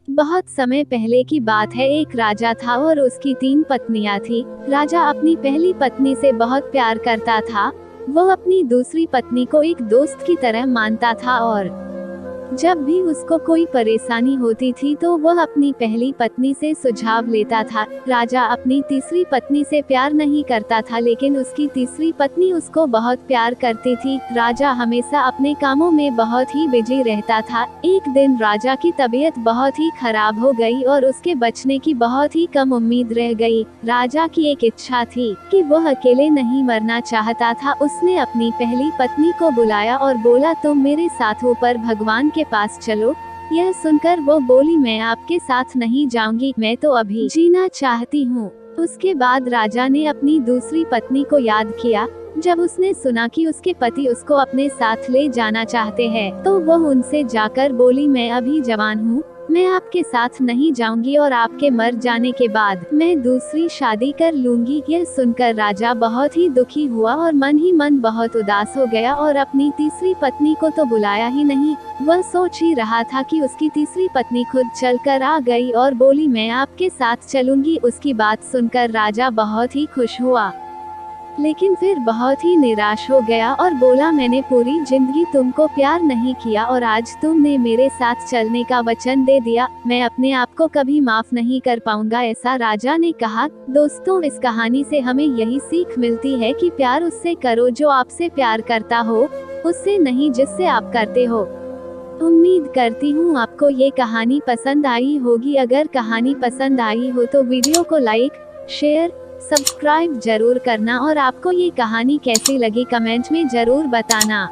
बहुत समय पहले की बात है। एक राजा था और उसकी 3 पत्नियां थी। राजा अपनी पहली पत्नी से बहुत प्यार करता था। वो अपनी दूसरी पत्नी को एक दोस्त की तरह मानता था और जब भी उसको कोई परेशानी होती थी तो वह अपनी पहली पत्नी से सुझाव लेता था। राजा अपनी तीसरी पत्नी से प्यार नहीं करता था, लेकिन उसकी तीसरी पत्नी उसको बहुत प्यार करती थी। राजा हमेशा अपने कामों में बहुत ही बिजी रहता था। एक दिन राजा की तबीयत बहुत ही खराब हो गई और उसके बचने की बहुत ही कम उम्मीद रह गई। राजा की एक इच्छा थी कि वह अकेले नहीं मरना चाहता था। उसने अपनी पहली पत्नी को बुलाया और बोला, तुम मेरे साथ ऊपर भगवान के पास चलो। यह सुनकर वो बोली, मैं आपके साथ नहीं जाऊंगी, मैं तो अभी जीना चाहती हूँ। उसके बाद राजा ने अपनी दूसरी पत्नी को याद किया। जब उसने सुना कि उसके पति उसको अपने साथ ले जाना चाहते हैं, तो वह उनसे जाकर बोली, मैं अभी जवान हूँ, मैं आपके साथ नहीं जाऊंगी और आपके मर जाने के बाद मैं दूसरी शादी कर लूंगी। यह सुनकर राजा बहुत ही दुखी हुआ और मन ही मन बहुत उदास हो गया और अपनी तीसरी पत्नी को तो बुलाया ही नहीं। वह सोच ही रहा था कि उसकी तीसरी पत्नी खुद चलकर आ गई और बोली, मैं आपके साथ चलूंगी। उसकी बात सुनकर राजा बहुत ही खुश हुआ, लेकिन फिर बहुत ही निराश हो गया और बोला, मैंने पूरी जिंदगी तुमको प्यार नहीं किया और आज तुमने मेरे साथ चलने का वचन दे दिया, मैं अपने आप को कभी माफ नहीं कर पाऊंगा, ऐसा राजा ने कहा। दोस्तों, इस कहानी से हमें यही सीख मिलती है कि प्यार उससे करो जो आपसे प्यार करता हो, उससे नहीं जिससे आप करते हो। उम्मीद करती हूँ आपको ये कहानी पसंद आई होगी। अगर कहानी पसंद आई हो तो वीडियो को लाइक, शेयर, सब्सक्राइब जरूर करना और आपको ये कहानी कैसी लगी कमेंट में जरूर बताना।